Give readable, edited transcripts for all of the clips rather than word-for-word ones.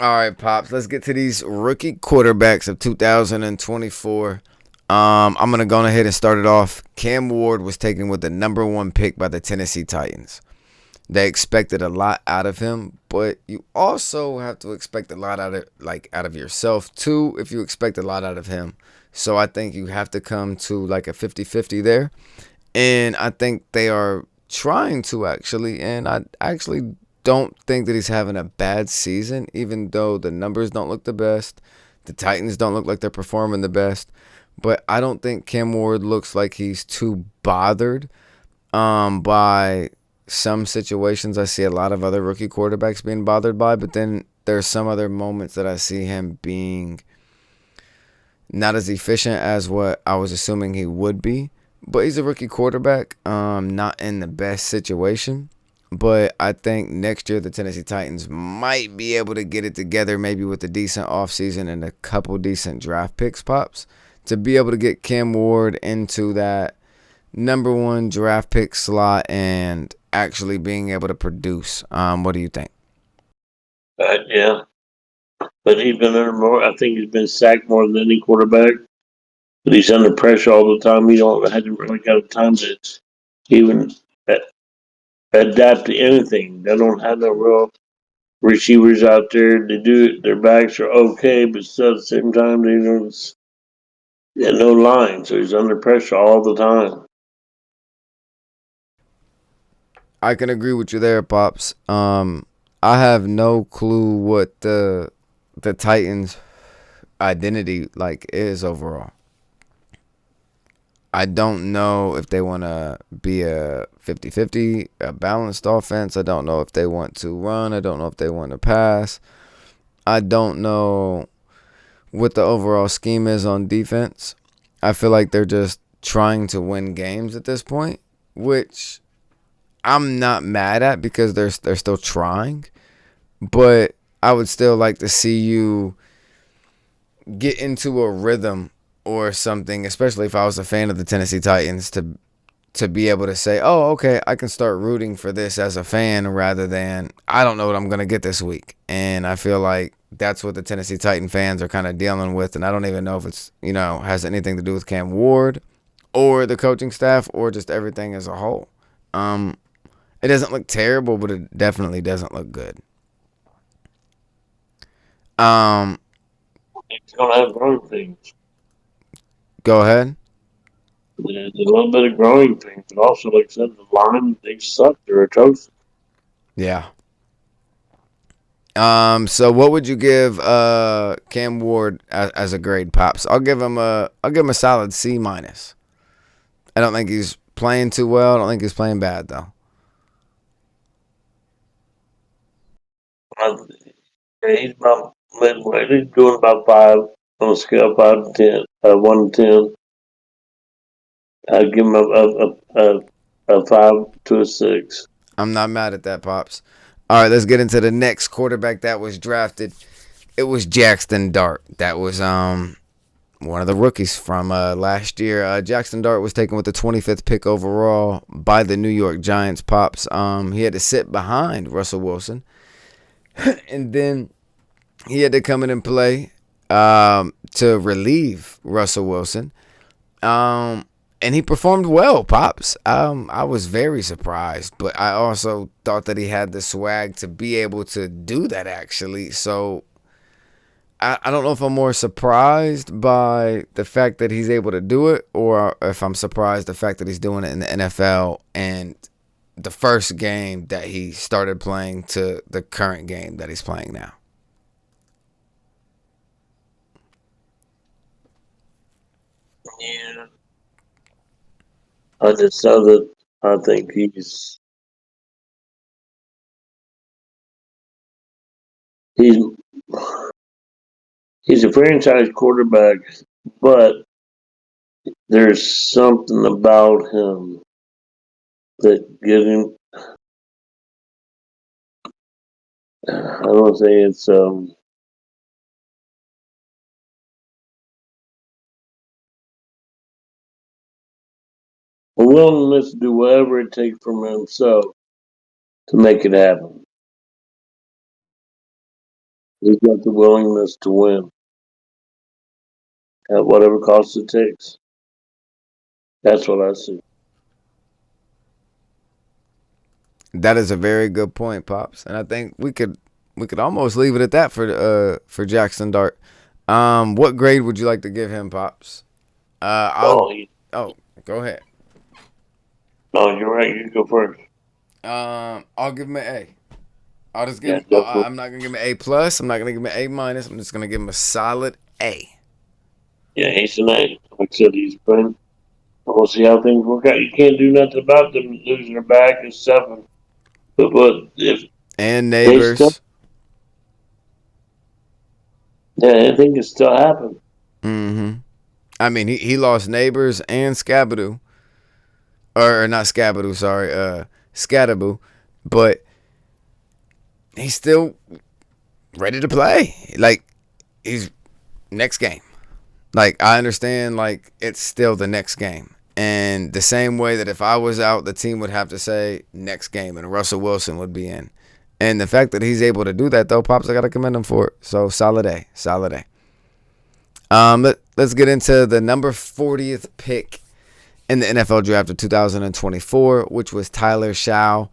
All right, Pops, let's get to these rookie quarterbacks of 2024. I'm going to go ahead and start it off. Cam Ward was taken with the number one pick by the Tennessee Titans. They expected a lot out of him, but you also have to expect a lot out of yourself too if you expect a lot out of him. So I think you have to come to like a 50-50 there. And I think they are trying to actually, and I actually don't think that he's having a bad season, even though the numbers don't look the best. The Titans don't look like they're performing the best. But I don't think Cam Ward looks like he's too bothered by some situations I see a lot of other rookie quarterbacks being bothered by, but then there's some other moments that I see him being not as efficient as what I was assuming he would be. But he's a rookie quarterback, not in the best situation. But I think next year the Tennessee Titans might be able to get it together, maybe with a decent offseason and a couple decent draft picks, Pops, to be able to get Cam Ward into that number one draft pick slot and actually being able to produce. What do you think? Yeah, but he's been under more. I think he's been sacked more than any quarterback. But he's under pressure all the time. He don't hasn't really got time to even adapt to anything. They don't have no real receivers out there. They do their backs are okay, but still at the same time they don't. Yeah, no line, so he's under pressure all the time. I can agree with you there, Pops. I have no clue what the Titans' identity like is overall. I don't know if they want to be a 50-50, a balanced offense. I don't know if they want to run. I don't know if they want to pass. I don't know what the overall scheme is on defense. I feel like they're just trying to win games at this point, which I'm not mad at because they're still trying. But I would still like to see you get into a rhythm or something, especially if I was a fan of the Tennessee Titans, to be able to say, "Oh, okay, I can start rooting for this as a fan rather than I don't know what I'm going to get this week." And I feel like that's what the Tennessee Titan fans are kind of dealing with, and I don't even know if it's, has anything to do with Cam Ward or the coaching staff or just everything as a whole. Um it doesn't look terrible, but it definitely doesn't look good. Um He's gonna have growing pains. Go ahead. There's a little bit of growing pains, but also, like I said, the line they suck. They're atrocious. Yeah. So what would you give Cam Ward as a grade, Pops? I'll give him a solid C minus. I don't think he's playing too well. I don't think he's playing bad though. Uh, He's about midway. He's doing about five on a scale of 5 to 10, 1 to 10. I'd give him a 5 to a 6. I'm not mad at that, Pops. All right, let's get into the next quarterback that was drafted. It was Jackson Dart. That was one of the rookies from last year. Jackson Dart was taken with the 25th pick overall by the New York Giants. Pops. He had to sit behind Russell Wilson, and then he had to come in and play to relieve Russell Wilson. And he performed well, Pops. I was very surprised, but I also thought that he had the swag to be able to do that actually. So I don't know if I'm more surprised by the fact that he's able to do it or if I'm surprised the fact that he's doing it in the NFL and the first game that he started playing to the current game that he's playing now. Yeah. I just know that I think he's he's a franchise quarterback, but there's something about him that gives him. I don't want to say it's a willingness to do whatever it takes from himself to make it happen. He's got the willingness to win at whatever cost it takes. That's what I see. That is a very good point, Pops. And I think we could almost leave it at that for Jackson Dart. What grade would you like to give him, Pops? Oh, Go ahead. no, you're right. You go first. I'll give him an A. I'll just give Yeah, him. definitely. I'm not gonna give him an A plus. I'm not gonna give him an A minus. I'm just gonna give him a solid A. Yeah, he's an A. Like I said, he's playing. We'll see how things work out. You can't do nothing about them losing their back and stuff. But if And they still, Neighbors. yeah, anything can still happen. Mm-hmm. I mean, he lost Neighbors and Scabadoo, or not Scabadoo. Sorry, Scattaboo, but he's still ready to play. Like he's next game. Like I understand. Like it's still the next game. And the same way that if I was out, the team would have to say next game, and Russell Wilson would be in. And the fact that he's able to do that, though, Pops, I got to commend him for it. So, solid A. Solid A. Let's get into the number 40th pick in the NFL draft of 2024, which was Tyler Shaw.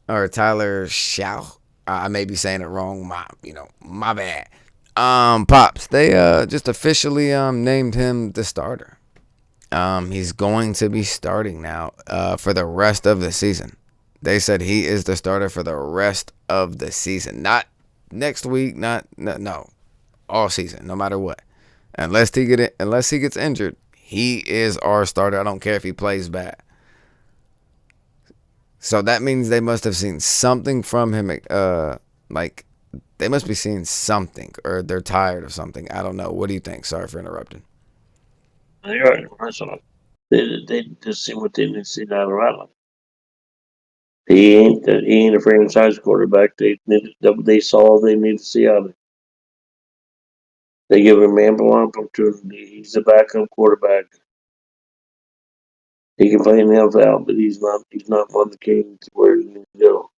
I may be saying it wrong. My bad. Pops, they just officially named him the starter. He's going to be starting now for the rest of the season. They said he is the starter for the rest of the season. Not next week, no. All season, no matter what. Unless he gets injured, he is our starter. I don't care if he plays bad. So that means they must have seen something from him like they must be seeing something, or they're tired of something. I don't know. What do you think? Sorry for interrupting. You're right. They just see what they need to see down the road. He ain't a franchise quarterback. They saw all they need to see out of him. They give him ample opportunity. He's a backup quarterback. He can play in the NFL, but he's not. He's not one that came to where he needs to go.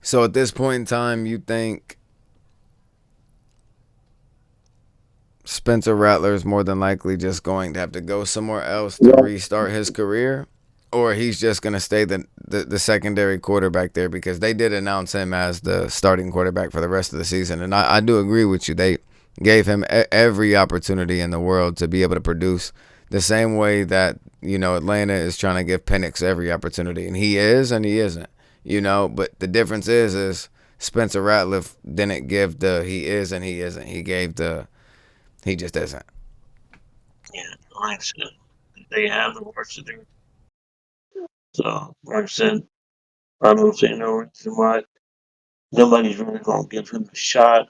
So at this point in time, you think Spencer Rattler is more than likely just going to have to go somewhere else to Yeah, restart his career, or he's just going to stay the secondary quarterback there, because they did announce him as the starting quarterback for the rest of the season. And I do agree with you. They gave him every opportunity in the world to be able to produce the same way that, Atlanta is trying to give Penix every opportunity. And he is and he isn't, but the difference is Spencer Rattler didn't give the he is and he isn't. He gave the he just isn't. yeah. Like I said, they have the worst to do. So, like I said, I don't see no reason why nobody's really gonna give him a shot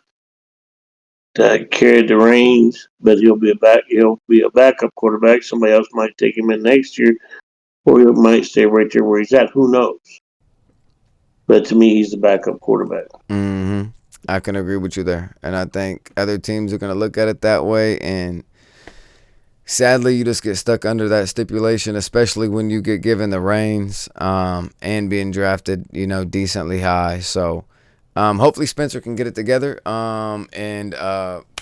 to carry the reins. But he'll be a back. He'll be a backup quarterback. Somebody else might take him in next year, or he might stay right there where he's at. Who knows? But to me, he's the backup quarterback. Mm-hmm. I can agree with you there. And I think other teams are going to look at it that way. And sadly, you just get stuck under that stipulation, especially when you get given the reins and being drafted, decently high. So hopefully Spencer can get it together and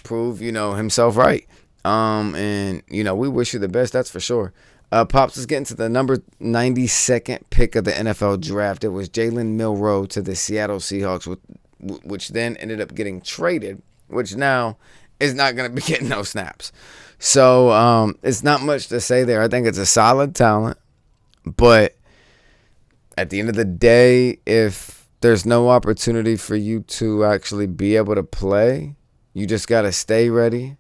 prove, himself right. And, we wish you the best. That's for sure. Pops is getting to the number 92nd pick of the NFL draft. It was Jalen Milroe to the Seattle Seahawks, which then ended up getting traded, which now is not going to be getting no snaps. So it's not much to say there. I think it's a solid talent. But at the end of the day, if there's no opportunity for you to actually be able to play, you just got to stay ready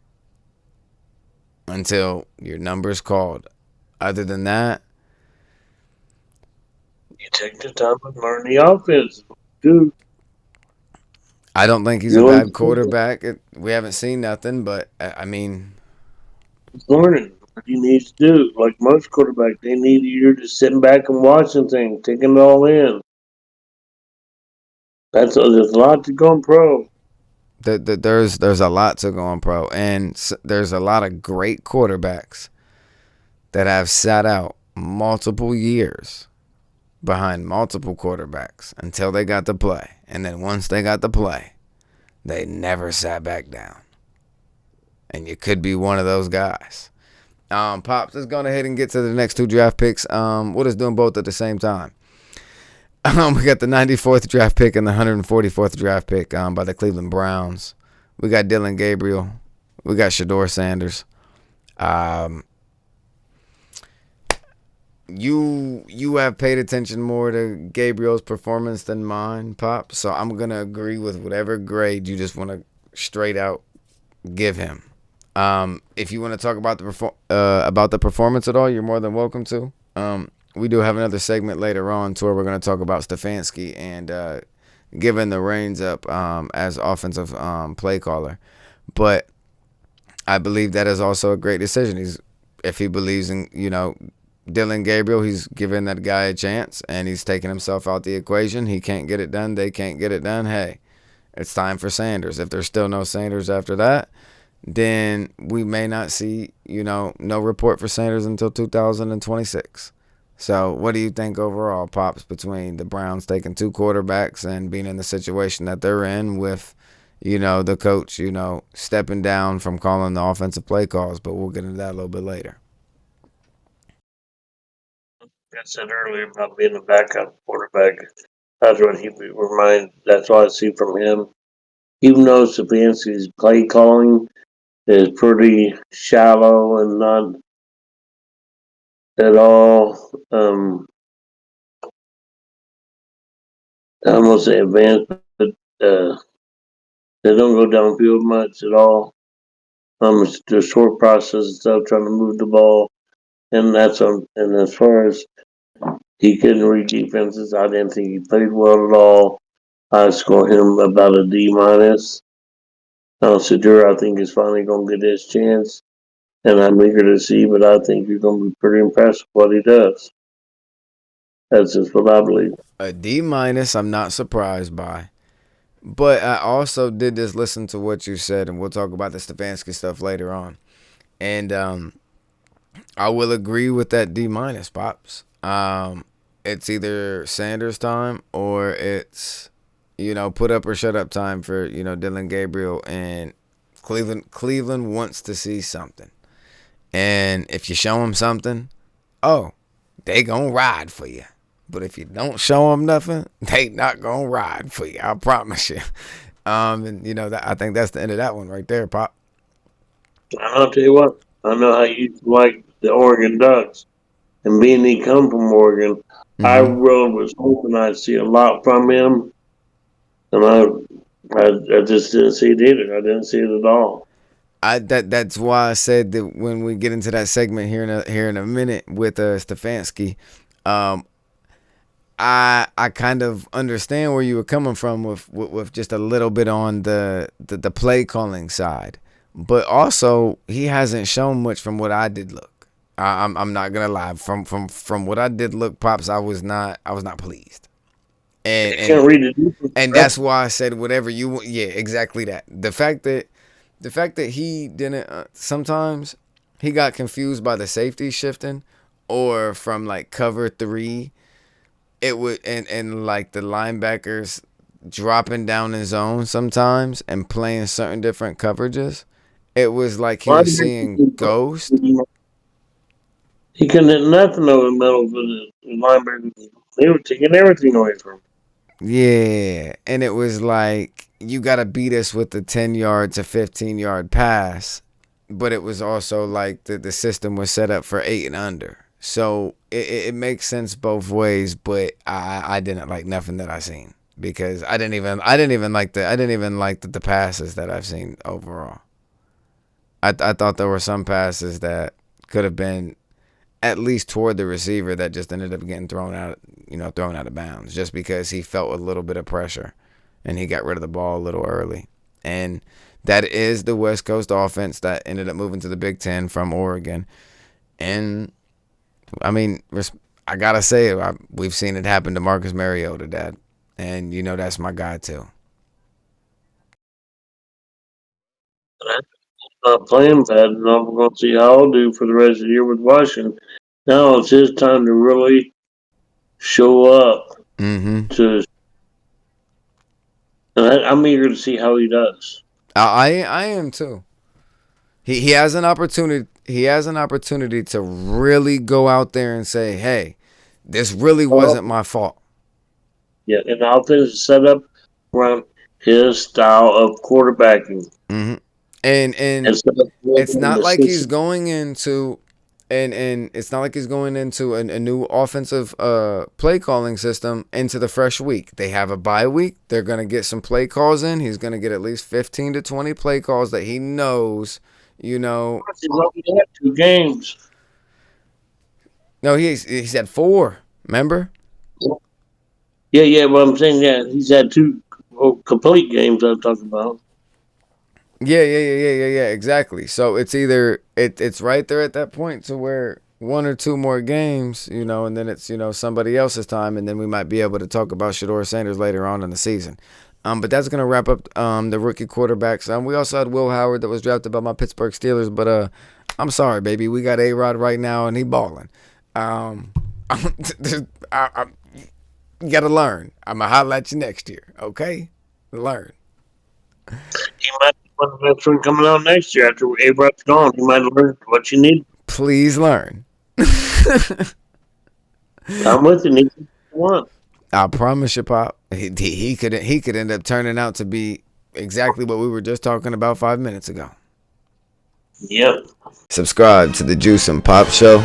until your number's called. Other than that, You take the time and learn the offense, dude. I don't think he's a You know, bad quarterback. We haven't seen nothing, but I mean, he's learning what he needs to do. Like most quarterbacks, they need you just sitting back and watching things, taking it all in. There's a lot to going pro. there's a lot to going pro, and there's a lot of great quarterbacks that have sat out multiple years behind multiple quarterbacks until they got to play. And then once they got to play, they never sat back down. And you could be one of those guys. Pops, let's go ahead and get to the next two draft picks. We'll just doing both at the same time. We got the 94th draft pick and the 144th draft pick by the Cleveland Browns. We got Dylan Gabriel. We got Shedeur Sanders. You have paid attention more to Gabriel's performance than mine, Pop. So I'm gonna agree with whatever grade you just want to straight out give him. If you want to talk about the performance at all, you're more than welcome to. We do have another segment later on to where we're going to talk about Stefanski and giving the reins up as offensive play caller. But I believe that is also a great decision. If he believes in Dylan Gabriel, he's giving that guy a chance, and he's taking himself out the equation. He can't get it done. They can't get it done. Hey, it's time for Sanders. If there's still no Sanders after that, then we may not see, no report for Sanders until 2026. So what do you think overall, Pops, between the Browns taking two quarterbacks and being in the situation that they're in with, the coach, stepping down from calling the offensive play calls? But we'll get into that a little bit later. I said earlier about being a backup quarterback. That's what that's what I see from him. Even though Stefanski's play calling is pretty shallow and not at all, I almost say advanced, but they don't go downfield much at all. It's the short process and stuff, trying to move the ball, and and as far as he couldn't read defenses, I didn't think he played well at all. I score him about a D minus. Shedeur, I think, is finally going to get his chance, and I'm eager to see, but I think you're going to be pretty impressed with what he does. That's just what I believe. A D minus, I'm not surprised by. But I also did just listen to what you said, and we'll talk about the Stefanski stuff later on. And I will agree with that D minus, Pops. It's either Sanders time or it's put up or shut up time for Dylan Gabriel, and Cleveland wants to see something. And if you show them something, they gonna ride for you. But if you don't show them nothing, they not gonna ride for you. I promise you. And I think that's the end of that one right there, Pop. I'll tell you what. I know how you like the Oregon Ducks, and being he come from Oregon, I Mm-hmm. really was hoping I'd see a lot from him, and I just didn't see it either. I didn't see it at all. That's why I said that when we get into that segment here in a minute with Stefanski, um, I kind of understand where you were coming from with just a little bit on the play calling side, but also he hasn't shown much from what I did look. I'm not gonna lie, from what I did look, Pops, I was not pleased, and You can't read and it. that's why I said whatever you want. Yeah, exactly that. The fact that he didn't sometimes he got confused by the safety shifting, or from like cover three. It would and like the linebackers dropping down in zone sometimes and playing certain different coverages. It was like he was seeing ghost. He couldn't hit nothing over the middle of the linebackers. They were taking everything away from him. Yeah, and it was like you got to beat us with the 10 yard to 15 yard pass, but it was also like the system was set up for 8 and under. So it makes sense both ways, but I didn't like nothing that I seen because I didn't even like the passes that I've seen overall. I thought there were some passes that could have been at least toward the receiver that just ended up getting thrown out of bounds just because he felt a little bit of pressure and he got rid of the ball a little early. And that is the West Coast offense that ended up moving to the Big Ten from Oregon. And I mean, I gotta say, we've seen it happen to Marcus Mariota, Dad, and that's my guy too. Not playing bad, and I'm going to see how I'll do for the rest of the year with Washington. Now it's his time to really show up Mm-hmm. to. And I'm eager to see how he does. I am too. He has an opportunity. He has an opportunity to really go out there and say, "Hey, this really wasn't my fault." Yeah, and the offense is set up around his style of quarterbacking. Mm-hmm. And it's not like he's going into and it's not like he's going into a new offensive play calling system into the fresh week. They have a bye week. They're gonna get some play calls in. He's gonna get at least 15 to 20 play calls that he knows. You know, He's only had 2 games. no, he's had 4. Remember? Yeah, but I'm saying, yeah, he's had 2 complete games I'm talking about. Yeah. Exactly. So it's either it's right there at that point to where 1 or 2 more games, you know, and then it's somebody else's time, and then we might be able to talk about Shador Sanders later on in the season. But that's gonna wrap up the rookie quarterbacks. We also had Will Howard that was drafted by my Pittsburgh Steelers, but I'm sorry, baby, we got A-Rod right now and he balling. You gotta learn. I'm gonna holler at you next year, okay? Learn. He might be one of the best one coming out next year after A-Rod's gone. He might learn what you need. Please learn. I'm with you. Need one. I promise you, Pop. He could end up turning out to be exactly what we were just talking about 5 minutes ago. Yep. Subscribe to the Juiice Pops Show.